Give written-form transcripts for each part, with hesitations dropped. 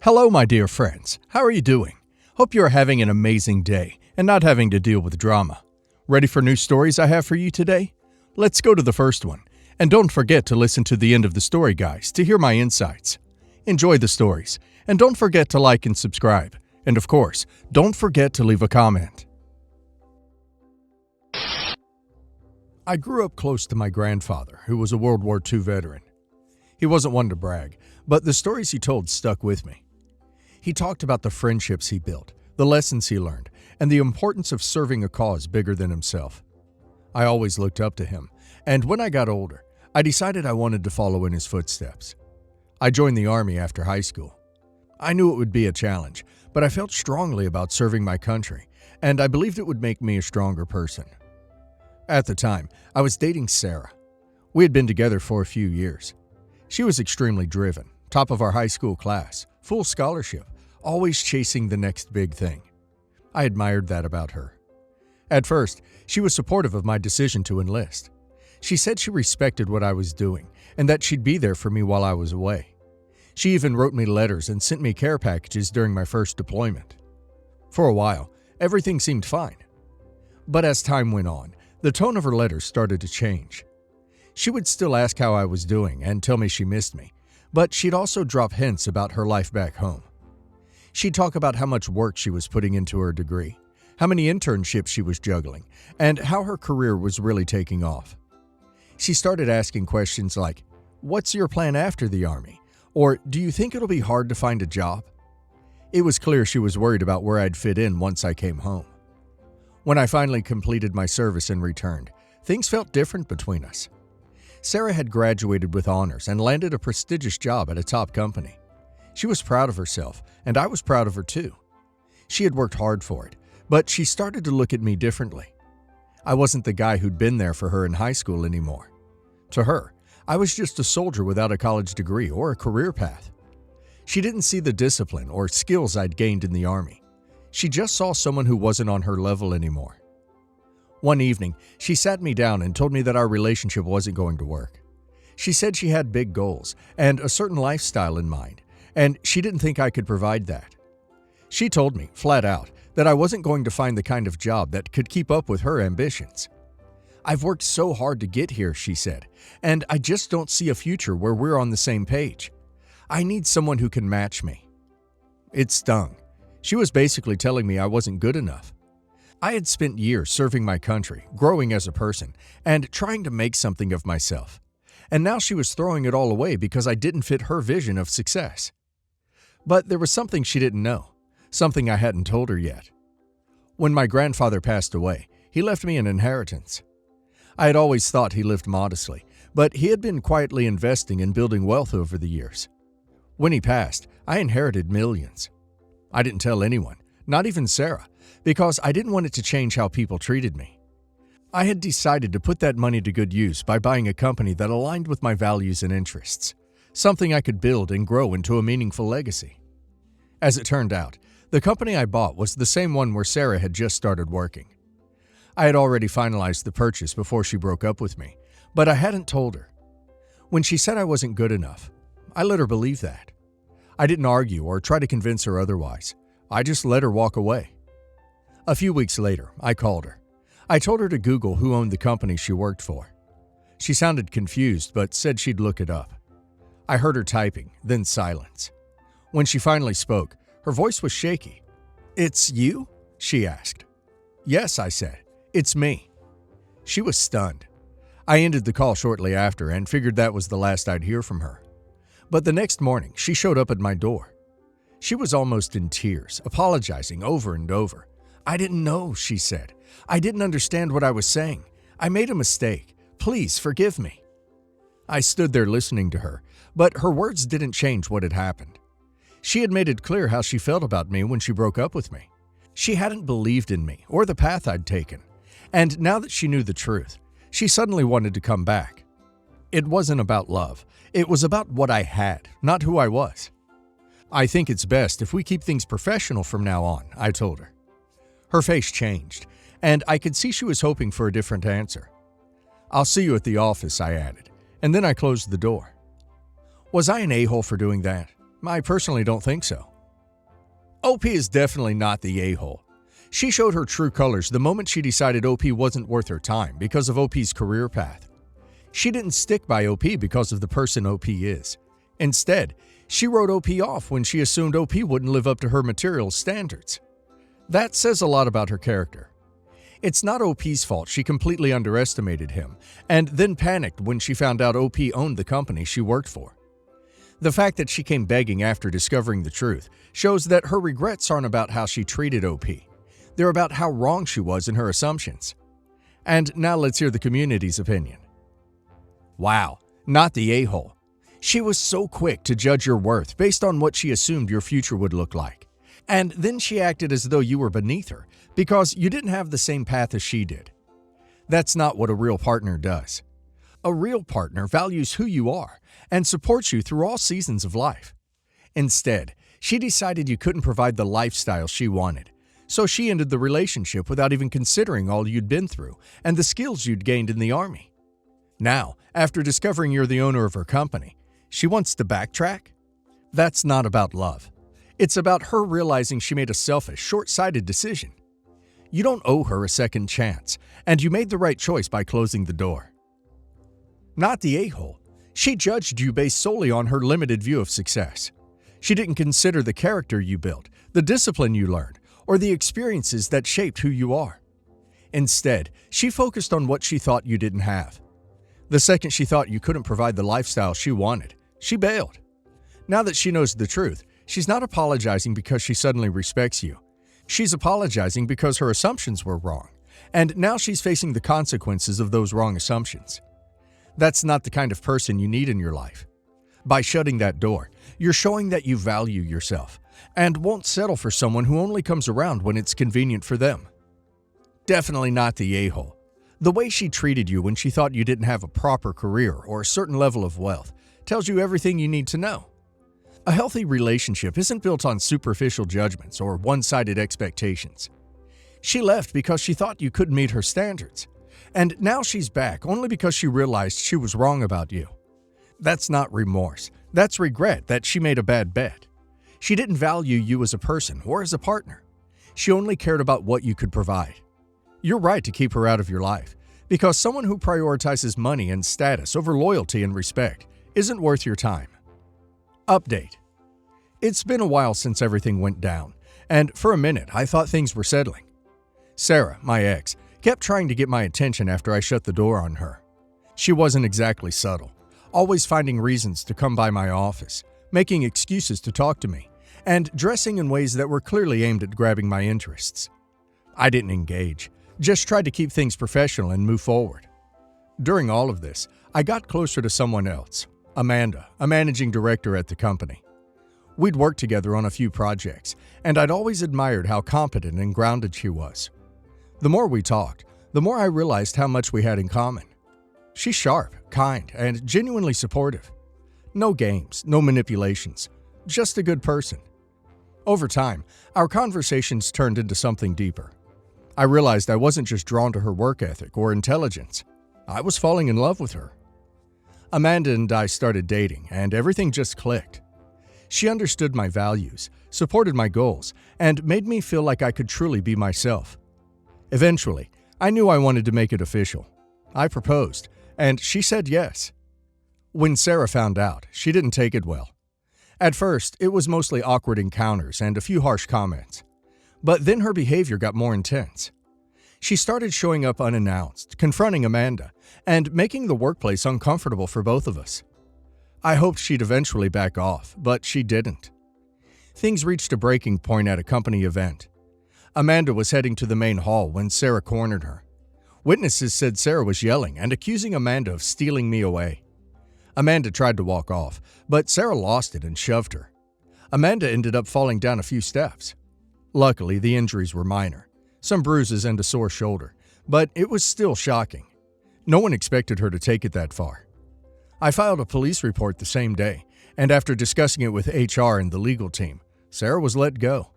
Hello, my dear friends. How are you doing? Hope you are having an amazing day and not having to deal with drama. Ready for new stories I have for you today? Let's go to the first one. And don't forget to listen to the end of the story, guys, to hear my insights. Enjoy the stories. And don't forget to like and subscribe. And of course, don't forget to leave a comment. I grew up close to my grandfather, who was a World War II veteran. He wasn't one to brag, but the stories he told stuck with me. He talked about the friendships he built, the lessons he learned, and the importance of serving a cause bigger than himself. I always looked up to him, and when I got older, I decided I wanted to follow in his footsteps. I joined the Army after high school. I knew it would be a challenge, but I felt strongly about serving my country, and I believed it would make me a stronger person. At the time, I was dating Sarah. We had been together for a few years. She was extremely driven, top of our high school class, full scholarship, always chasing the next big thing. I admired that about her. At first, she was supportive of my decision to enlist. She said she respected what I was doing and that she'd be there for me while I was away. She even wrote me letters and sent me care packages during my first deployment. For a while, everything seemed fine. But as time went on, the tone of her letters started to change. She would still ask how I was doing and tell me she missed me, but she'd also drop hints about her life back home. She'd talk about how much work she was putting into her degree, how many internships she was juggling, and how her career was really taking off. She started asking questions like, "What's your plan after the Army?" Or, "Do you think it'll be hard to find a job?" It was clear she was worried about where I'd fit in once I came home. When I finally completed my service and returned, things felt different between us. Sarah had graduated with honors and landed a prestigious job at a top company. She was proud of herself, and I was proud of her too. She had worked hard for it, but she started to look at me differently. I wasn't the guy who'd been there for her in high school anymore. To her, I was just a soldier without a college degree or a career path. She didn't see the discipline or skills I'd gained in the Army. She just saw someone who wasn't on her level anymore. One evening, she sat me down and told me that our relationship wasn't going to work. She said she had big goals and a certain lifestyle in mind, and she didn't think I could provide that. She told me, flat out, that I wasn't going to find the kind of job that could keep up with her ambitions. "I've worked so hard to get here," she said, "and I just don't see a future where we're on the same page. I need someone who can match me." It stung. She was basically telling me I wasn't good enough. I had spent years serving my country, growing as a person, and trying to make something of myself. And now she was throwing it all away because I didn't fit her vision of success. But there was something she didn't know, something I hadn't told her yet. When my grandfather passed away, he left me an inheritance. I had always thought he lived modestly, but he had been quietly investing and building wealth over the years. When he passed, I inherited millions. I didn't tell anyone, not even Sarah, because I didn't want it to change how people treated me. I had decided to put that money to good use by buying a company that aligned with my values and interests, something I could build and grow into a meaningful legacy. As it turned out, the company I bought was the same one where Sarah had just started working. I had already finalized the purchase before she broke up with me, but I hadn't told her. When she said I wasn't good enough, I let her believe that. I didn't argue or try to convince her otherwise. I just let her walk away. A few weeks later, I called her. I told her to Google who owned the company she worked for. She sounded confused, but said she'd look it up. I heard her typing, then silence. When she finally spoke, her voice was shaky. "It's you?" she asked. "Yes," I said. "It's me." She was stunned. I ended the call shortly after and figured that was the last I'd hear from her. But the next morning, she showed up at my door. She was almost in tears, apologizing over and over. "I didn't know," she said. "I didn't understand what I was saying. I made a mistake. Please forgive me." I stood there listening to her, but her words didn't change what had happened. She had made it clear how she felt about me when she broke up with me. She hadn't believed in me or the path I'd taken, and now that she knew the truth, she suddenly wanted to come back. It wasn't about love. It was about what I had, not who I was. "I think it's best if we keep things professional from now on," I told her. Her face changed, and I could see she was hoping for a different answer. "I'll see you at the office," I added, and then I closed the door. Was I an a-hole for doing that? I personally don't think so. OP is definitely not the a-hole. She showed her true colors the moment she decided OP wasn't worth her time because of OP's career path. She didn't stick by OP because of the person OP is. Instead, she wrote OP off when she assumed OP wouldn't live up to her material standards. That says a lot about her character. It's not OP's fault she completely underestimated him and then panicked when she found out OP owned the company she worked for. The fact that she came begging after discovering the truth shows that her regrets aren't about how she treated OP. They're about how wrong she was in her assumptions. And now let's hear the community's opinion. Wow, not the a-hole. She was so quick to judge your worth based on what she assumed your future would look like. And then she acted as though you were beneath her because you didn't have the same path as she did. That's not what a real partner does. A real partner values who you are and supports you through all seasons of life. Instead, she decided you couldn't provide the lifestyle she wanted, so she ended the relationship without even considering all you'd been through and the skills you'd gained in the Army. Now, after discovering you're the owner of her company, she wants to backtrack? That's not about love. It's about her realizing she made a selfish, short-sighted decision. You don't owe her a second chance, and you made the right choice by closing the door. Not the a-hole. She judged you based solely on her limited view of success. She didn't consider the character you built, the discipline you learned, or the experiences that shaped who you are. Instead, she focused on what she thought you didn't have. The second she thought you couldn't provide the lifestyle she wanted, she bailed. Now that she knows the truth, she's not apologizing because she suddenly respects you. She's apologizing because her assumptions were wrong, and now she's facing the consequences of those wrong assumptions. That's not the kind of person you need in your life. By shutting that door, you're showing that you value yourself and won't settle for someone who only comes around when it's convenient for them. Definitely not the a-hole. The way she treated you when she thought you didn't have a proper career or a certain level of wealth tells you everything you need to know. A healthy relationship isn't built on superficial judgments or one-sided expectations. She left because she thought you couldn't meet her standards, and now she's back only because she realized she was wrong about you. That's not remorse. That's regret that she made a bad bet. She didn't value you as a person or as a partner. She only cared about what you could provide. You're right to keep her out of your life, because someone who prioritizes money and status over loyalty and respect isn't worth your time. Update. It's been a while since everything went down, and for a minute I thought things were settling. Sarah, my ex, kept trying to get my attention after I shut the door on her. She wasn't exactly subtle, always finding reasons to come by my office, making excuses to talk to me, and dressing in ways that were clearly aimed at grabbing my interests. I didn't engage, just tried to keep things professional and move forward. During all of this, I got closer to someone else, Amanda, a managing director at the company. We'd worked together on a few projects, and I'd always admired how competent and grounded she was. The more we talked, the more I realized how much we had in common. She's sharp, kind, and genuinely supportive. No games, no manipulations, just a good person. Over time, our conversations turned into something deeper. I realized I wasn't just drawn to her work ethic or intelligence. I was falling in love with her. Amanda and I started dating, and everything just clicked. She understood my values, supported my goals, and made me feel like I could truly be myself. Eventually, I knew I wanted to make it official. I proposed, and she said yes. When Sarah found out, she didn't take it well. At first, it was mostly awkward encounters and a few harsh comments. But then her behavior got more intense. She started showing up unannounced, confronting Amanda, and making the workplace uncomfortable for both of us. I hoped she'd eventually back off, but she didn't. Things reached a breaking point at a company event. Amanda was heading to the main hall when Sarah cornered her. Witnesses said Sarah was yelling and accusing Amanda of stealing me away. Amanda tried to walk off, but Sarah lost it and shoved her. Amanda ended up falling down a few steps. Luckily, the injuries were minor, some bruises and a sore shoulder, but it was still shocking. No one expected her to take it that far. I filed a police report the same day, and after discussing it with HR and the legal team, Sarah was let go.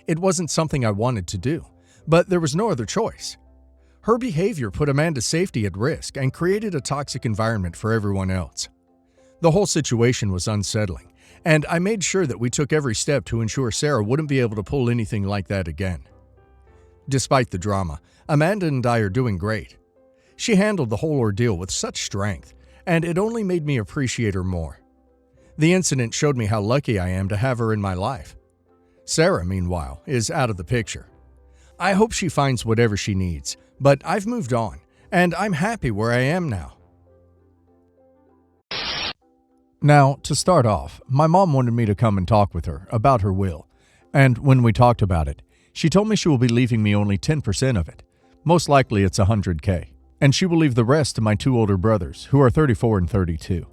It wasn't something I wanted to do, but there was no other choice. Her behavior put Amanda's safety at risk and created a toxic environment for everyone else. The whole situation was unsettling, and I made sure that we took every step to ensure Sarah wouldn't be able to pull anything like that again. Despite the drama, Amanda and I are doing great. She handled the whole ordeal with such strength, and it only made me appreciate her more. The incident showed me how lucky I am to have her in my life. Sarah, meanwhile, is out of the picture. I hope she finds whatever she needs, but I've moved on, and I'm happy where I am now. Now, to start off, my mom wanted me to come and talk with her about her will, and when we talked about it, she told me she will be leaving me only 10% of it. Most likely it's $100K, and she will leave the rest to my two older brothers, who are 34 and 32.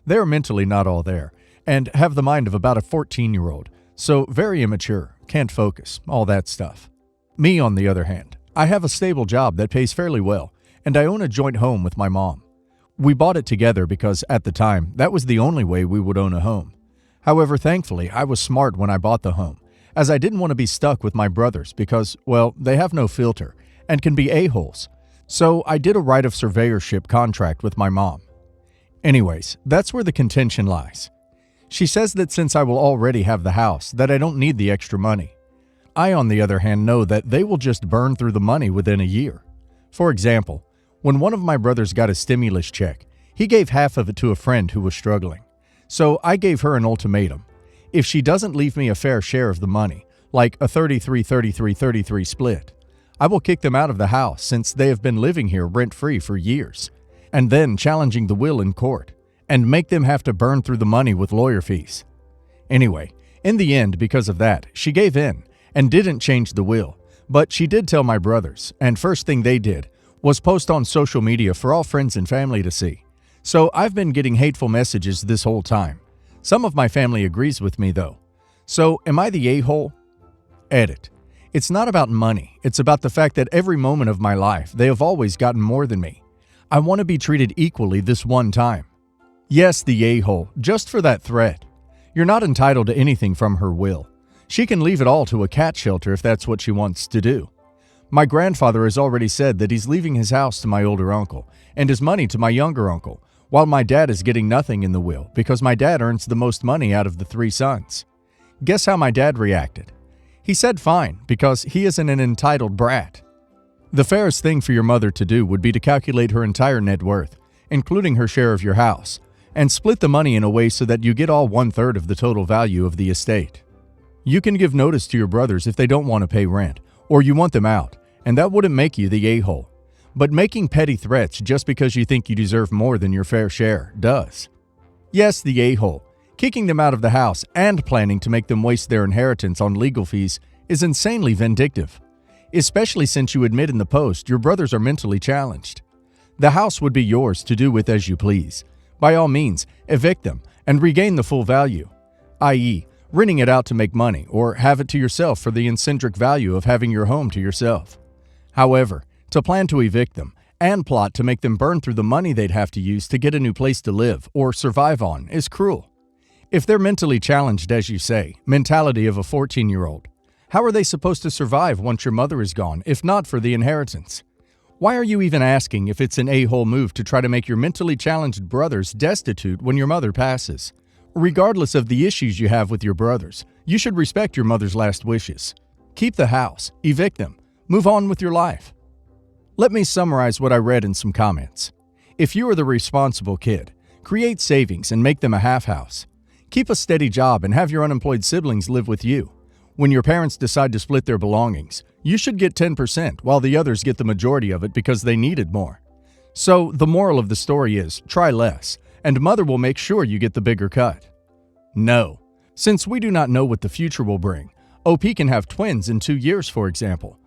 They are mentally not all there, and have the mind of about a 14-year-old, so very immature, can't focus, all that stuff. Me, on the other hand, I have a stable job that pays fairly well, and I own a joint home with my mom. We bought it together because, at the time, that was the only way we would own a home. However, thankfully, I was smart when I bought the home, as I didn't want to be stuck with my brothers because, well, they have no filter and can be a-holes. So I did a right of surveyorship contract with my mom. Anyways, that's where the contention lies. She says that since I will already have the house, that I don't need the extra money. I, on the other hand, know that they will just burn through the money within a year. For example, when one of my brothers got a stimulus check, he gave half of it to a friend who was struggling. So I gave her an ultimatum. If she doesn't leave me a fair share of the money, like a 33-33-33 split, I will kick them out of the house since they have been living here rent-free for years, and then challenging the will in court, and make them have to burn through the money with lawyer fees. Anyway, in the end, because of that, she gave in and didn't change the will, but she did tell my brothers, and first thing they did was post on social media for all friends and family to see. So I've been getting hateful messages this whole time. Some of my family agrees with me though. So am I the a-hole? Edit. It's not about money, it's about the fact that every moment of my life they have always gotten more than me. I want to be treated equally this one time. Yes, the a-hole, just for that threat. You're not entitled to anything from her will. She can leave it all to a cat shelter if that's what she wants to do. My grandfather has already said that he's leaving his house to my older uncle and his money to my younger uncle, while my dad is getting nothing in the will because my dad earns the most money out of the three sons. Guess how my dad reacted? He said fine, because he isn't an entitled brat. The fairest thing for your mother to do would be to calculate her entire net worth, including her share of your house, and split the money in a way so that you get all 1/3 of the total value of the estate. You can give notice to your brothers if they don't want to pay rent, or you want them out, and that wouldn't make you the a-hole. But making petty threats just because you think you deserve more than your fair share does. Yes, the a-hole. Kicking them out of the house and planning to make them waste their inheritance on legal fees is insanely vindictive, especially since you admit in the post your brothers are mentally challenged. The house would be yours to do with as you please. By all means, evict them and regain the full value, i.e., renting it out to make money or have it to yourself for the intrinsic value of having your home to yourself. However, to plan to evict them and plot to make them burn through the money they'd have to use to get a new place to live or survive on is cruel. If they're mentally challenged, as you say, mentality of a 14-year-old, how are they supposed to survive once your mother is gone, if not for the inheritance? Why are you even asking if it's an a-hole move to try to make your mentally challenged brothers destitute when your mother passes? Regardless of the issues you have with your brothers, you should respect your mother's last wishes. Keep the house, evict them, move on with your life. Let me summarize what I read in some comments. If you are the responsible kid, create savings and make them a half house. Keep a steady job and have your unemployed siblings live with you. When your parents decide to split their belongings, you should get 10% while the others get the majority of it because they needed more. So the moral of the story is, try less, and mother will make sure you get the bigger cut. No. Since we do not know what the future will bring, OP can have twins in 2 years, for example.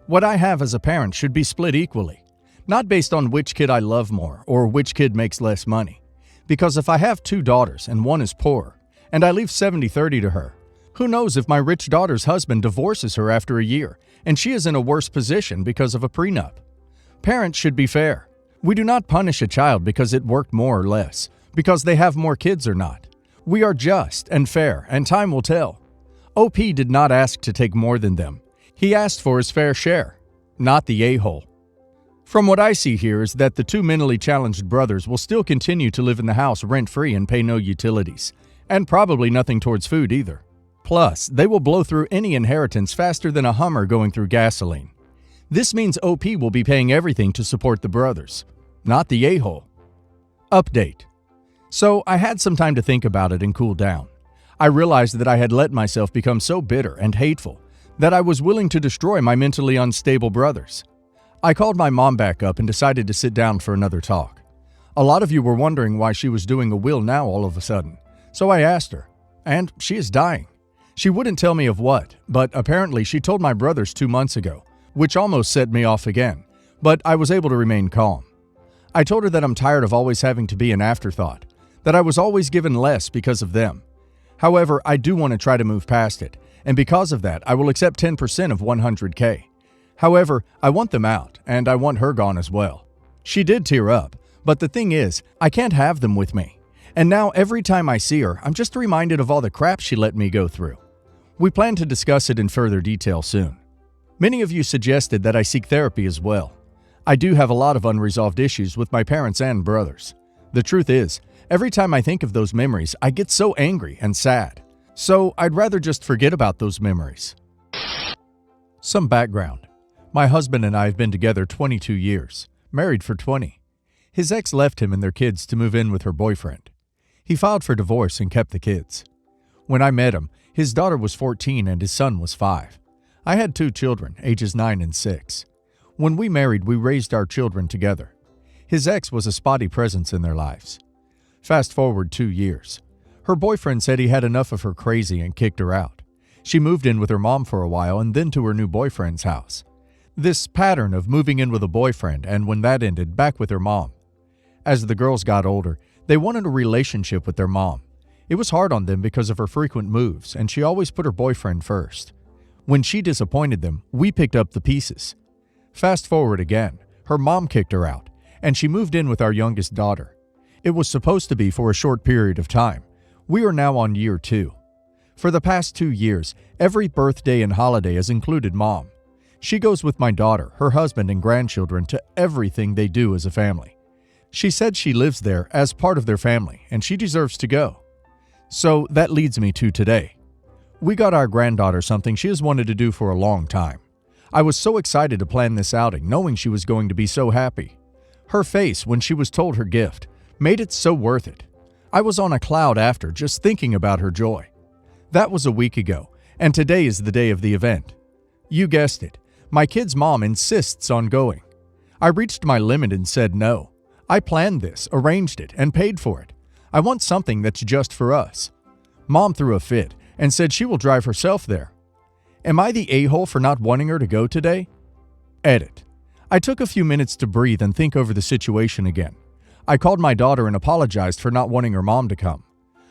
What I have as a parent should be split equally, not based on which kid I love more or which kid makes less money. Because if I have 2 daughters and one is poor, and I leave 70-30 to her, who knows if my rich daughter's husband divorces her after a year and she is in a worse position because of a prenup. Parents should be fair. We do not punish a child because it worked more or less, because they have more kids or not. We are just and fair, and time will tell. OP did not ask to take more than them. He asked for his fair share, not the a-hole. From what I see here is that the 2 mentally challenged brothers will still continue to live in the house rent-free and pay no utilities, And probably nothing towards food either. Plus, they will blow through any inheritance faster than a Hummer going through gasoline. This means OP will be paying everything to support the brothers, not the a-hole. Update. So I had some time to think about it and cool down. I realized that I had let myself become so bitter and hateful that I was willing to destroy my mentally unstable brothers. I called my mom back up and decided to sit down for another talk. A lot of you were wondering why she was doing a will now all of a sudden, so I asked her, and she is dying. She wouldn't tell me of what, but apparently she told my brothers 2 months ago, which almost set me off again, but I was able to remain calm. I told her that I'm tired of always having to be an afterthought, that I was always given less because of them. However, I do want to try to move past it, and because of that, I will accept 10% of $100K. However, I want them out, and I want her gone as well. She did tear up, but the thing is, I can't have them with me. And now every time I see her, I'm just reminded of all the crap she let me go through. We plan to discuss it in further detail soon. Many of you suggested that I seek therapy as well. I do have a lot of unresolved issues with my parents and brothers. The truth is, every time I think of those memories, I get so angry and sad. So I'd rather just forget about those memories. Some background. My husband and I have been together 22 years, married for 20. His ex left him and their kids to move in with her boyfriend. He filed for divorce and kept the kids. When I met him, his daughter was 14 and his son was 5. I had 2 children, ages 9 and 6. When we married, we raised our children together. His ex was a spotty presence in their lives. Fast forward 2 years. Her boyfriend said he had enough of her crazy and kicked her out. She moved in with her mom for a while and then to her new boyfriend's house. This pattern of moving in with a boyfriend and when that ended, back with her mom. As the girls got older, they wanted a relationship with their mom. It was hard on them because of her frequent moves, and she always put her boyfriend first. When she disappointed them, we picked up the pieces. Fast forward again, her mom kicked her out, and she moved in with our youngest daughter. It was supposed to be for a short period of time. We are now on year 2. For the past 2 years, every birthday and holiday has included mom. She goes with my daughter, her husband, and grandchildren to everything they do as a family. She said she lives there as part of their family, and she deserves to go. So that leads me to today. We got our granddaughter something she has wanted to do for a long time. I was so excited to plan this outing, knowing she was going to be so happy. Her face when she was told her gift made it so worth it. I was on a cloud after just thinking about her joy. That was a week ago, and today is the day of the event. You guessed it, my kid's mom insists on going. I reached my limit and said no. I planned this, arranged it, and paid for it. I want something that's just for us. Mom threw a fit and said she will drive herself there. Am I the a-hole for not wanting her to go today? Edit. I took a few minutes to breathe and think over the situation again. I called my daughter and apologized for not wanting her mom to come.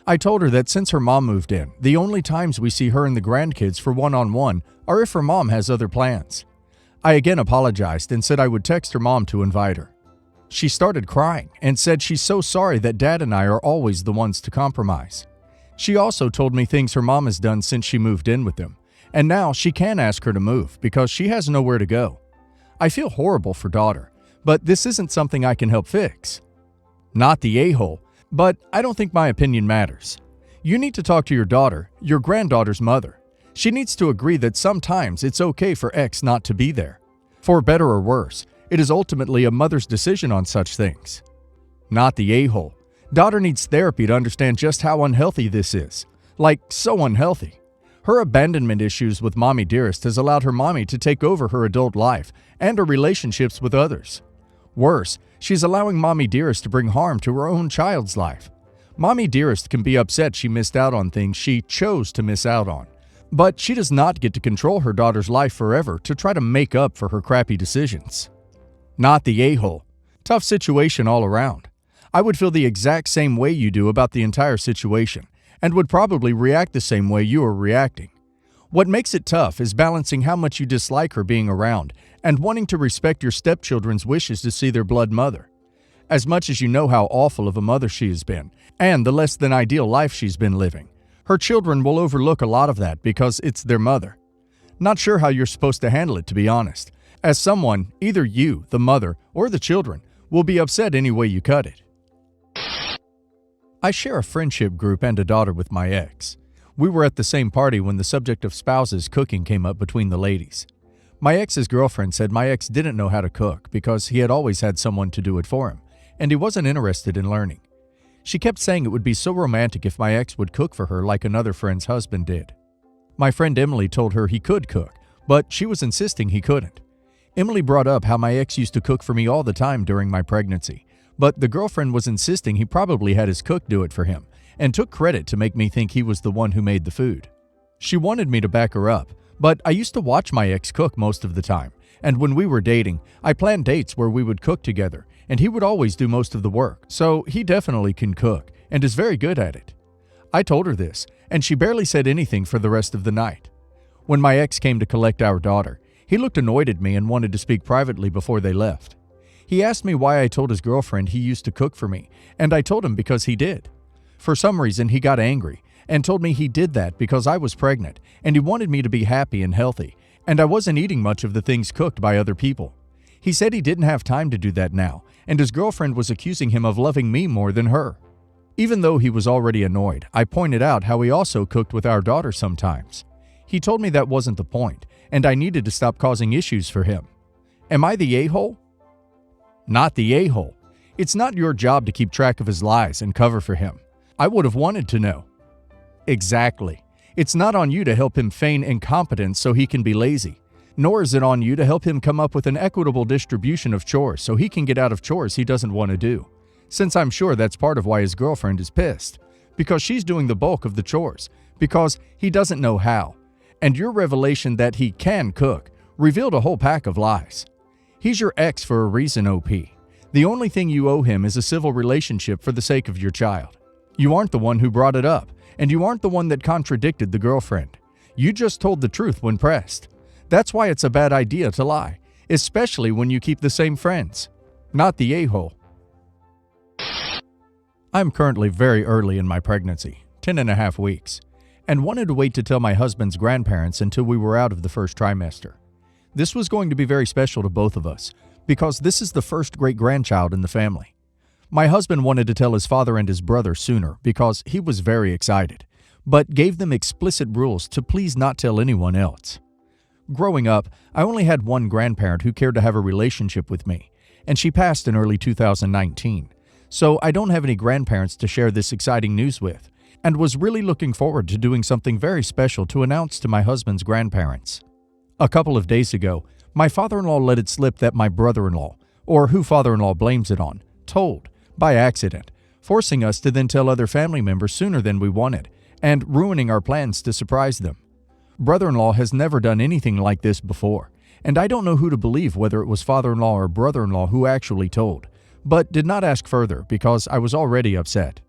I told her that since her mom moved in, the only times we see her and the grandkids for one-on-one are if her mom has other plans. I again apologized and said I would text her mom to invite her. She started crying and said she's so sorry that Dad and I are always the ones to compromise. She also told me things her mom has done since she moved in with them, and now she can ask her to move because she has nowhere to go. I feel horrible for daughter, but this isn't something I can help fix. Not the a-hole, but I don't think my opinion matters. You need to talk to your daughter, your granddaughter's mother. She needs to agree that sometimes it's okay for X not to be there. For better or worse, it is ultimately a mother's decision on such things. Not the a-hole. Daughter needs therapy to understand just how unhealthy this is. Like, so unhealthy. Her abandonment issues with Mommy Dearest has allowed her mommy to take over her adult life and her relationships with others. Worse, she's allowing Mommy Dearest to bring harm to her own child's life. Mommy Dearest can be upset she missed out on things she chose to miss out on. But she does not get to control her daughter's life forever to try to make up for her crappy decisions. Not the a-hole. Tough situation all around. I would feel the exact same way you do about the entire situation, and would probably react the same way you are reacting. What makes it tough is balancing how much you dislike her being around and wanting to respect your stepchildren's wishes to see their blood mother. As much as you know how awful of a mother she has been, and the less than ideal life she's been living, her children will overlook a lot of that because it's their mother. Not sure how you're supposed to handle it, to be honest, as someone, either you, the mother, or the children, will be upset any way you cut it. I share a friendship group and a daughter with my ex. We were at the same party when the subject of spouses cooking came up between the ladies. My ex's girlfriend said my ex didn't know how to cook because he had always had someone to do it for him, and he wasn't interested in learning. She kept saying it would be so romantic if my ex would cook for her like another friend's husband did. My friend Emily told her he could cook, but she was insisting he couldn't. Emily brought up how my ex used to cook for me all the time during my pregnancy, but the girlfriend was insisting he probably had his cook do it for him, and took credit to make me think he was the one who made the food. She wanted me to back her up, but I used to watch my ex cook most of the time, and when we were dating, I planned dates where we would cook together, and he would always do most of the work, so he definitely can cook, and is very good at it. I told her this, and she barely said anything for the rest of the night. When my ex came to collect our daughter, he looked annoyed at me and wanted to speak privately before they left. He asked me why I told his girlfriend he used to cook for me, and I told him because he did. For some reason, he got angry and told me he did that because I was pregnant and he wanted me to be happy and healthy, and I wasn't eating much of the things cooked by other people. He said he didn't have time to do that now, and his girlfriend was accusing him of loving me more than her. Even though he was already annoyed, I pointed out how he also cooked with our daughter sometimes. He told me that wasn't the point, and I needed to stop causing issues for him. Am I the a-hole? Not the a-hole. It's not your job to keep track of his lies and cover for him. I would have wanted to know. Exactly. It's not on you to help him feign incompetence so he can be lazy. Nor is it on you to help him come up with an equitable distribution of chores so he can get out of chores he doesn't want to do. Since I'm sure that's part of why his girlfriend is pissed. Because she's doing the bulk of the chores. Because he doesn't know how. And your revelation that he can cook revealed a whole pack of lies. He's your ex for a reason, OP. The only thing you owe him is a civil relationship for the sake of your child. You aren't the one who brought it up, and you aren't the one that contradicted the girlfriend. You just told the truth when pressed. That's why it's a bad idea to lie, especially when you keep the same friends. Not the a-hole. I'm currently very early in my pregnancy, 10.5 weeks, and wanted to wait to tell my husband's grandparents until we were out of the first trimester. This was going to be very special to both of us, because this is the first great-grandchild in the family. My husband wanted to tell his father and his brother sooner because he was very excited, but gave them explicit rules to please not tell anyone else. Growing up, I only had one grandparent who cared to have a relationship with me, and she passed in early 2019, so I don't have any grandparents to share this exciting news with, and was really looking forward to doing something very special to announce to my husband's grandparents. A couple of days ago, my father-in-law let it slip that my brother-in-law, or who father-in-law blames it on, told, by accident, forcing us to then tell other family members sooner than we wanted, and ruining our plans to surprise them. Brother-in-law has never done anything like this before, and I don't know who to believe, whether it was father-in-law or brother-in-law who actually told, but did not ask further because I was already upset.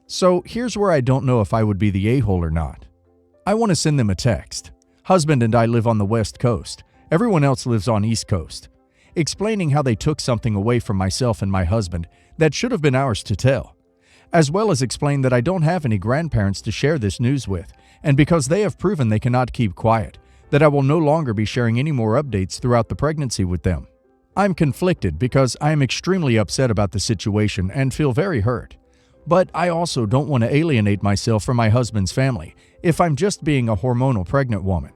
So here's where I don't know if I would be the a-hole or not. I want to send them a text. Husband and I live on the West Coast. Everyone else lives on East Coast. Explaining how they took something away from myself and my husband that should have been ours to tell. As well as explain that I don't have any grandparents to share this news with, and because they have proven they cannot keep quiet, that I will no longer be sharing any more updates throughout the pregnancy with them. I'm conflicted because I am extremely upset about the situation and feel very hurt. But I also don't want to alienate myself from my husband's family if I'm just being a hormonal pregnant woman.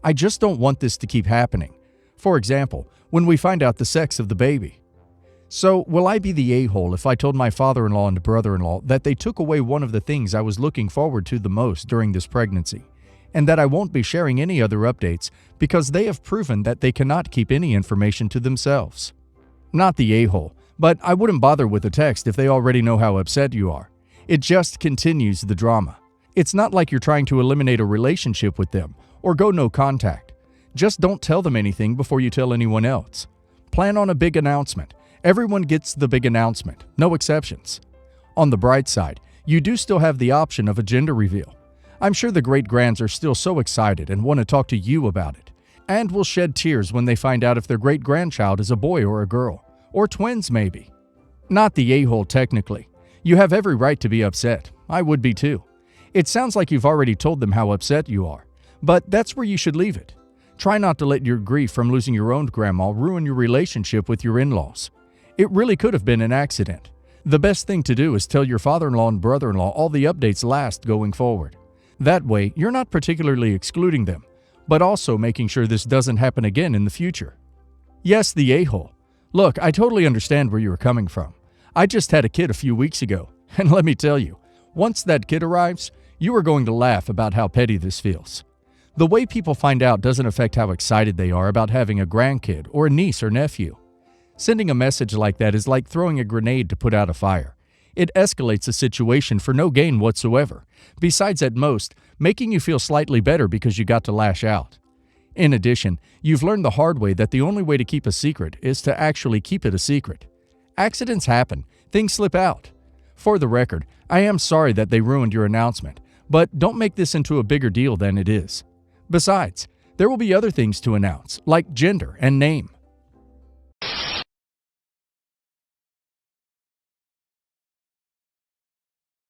I just don't want this to keep happening. For example, when we find out the sex of the baby. So, will I be the a-hole if I told my father-in-law and brother-in-law that they took away one of the things I was looking forward to the most during this pregnancy, and that I won't be sharing any other updates because they have proven that they cannot keep any information to themselves? Not the a-hole, but I wouldn't bother with a text if they already know how upset you are. It just continues the drama. It's not like you're trying to eliminate a relationship with them or go no contact. Just don't tell them anything before you tell anyone else. Plan on a big announcement. Everyone gets the big announcement, no exceptions. On the bright side, you do still have the option of a gender reveal. I'm sure the great-grands are still so excited and want to talk to you about it, and will shed tears when they find out if their great-grandchild is a boy or a girl, or twins maybe. Not the a-hole technically. You have every right to be upset. I would be too. It sounds like you've already told them how upset you are, but that's where you should leave it. Try not to let your grief from losing your own grandma ruin your relationship with your in-laws. It really could have been an accident. The best thing to do is tell your father-in-law and brother-in-law all the updates last going forward. That way, you're not particularly excluding them, but also making sure this doesn't happen again in the future. Yes, the a-hole. Look, I totally understand where you were coming from. I just had a kid a few weeks ago, and let me tell you, once that kid arrives, you are going to laugh about how petty this feels. The way people find out doesn't affect how excited they are about having a grandkid or a niece or nephew. Sending a message like that is like throwing a grenade to put out a fire. It escalates a situation for no gain whatsoever, besides at most making you feel slightly better because you got to lash out. In addition, you've learned the hard way that the only way to keep a secret is to actually keep it a secret. Accidents happen, things slip out. For the record, I am sorry that they ruined your announcement, but don't make this into a bigger deal than it is. Besides, there will be other things to announce, like gender and name.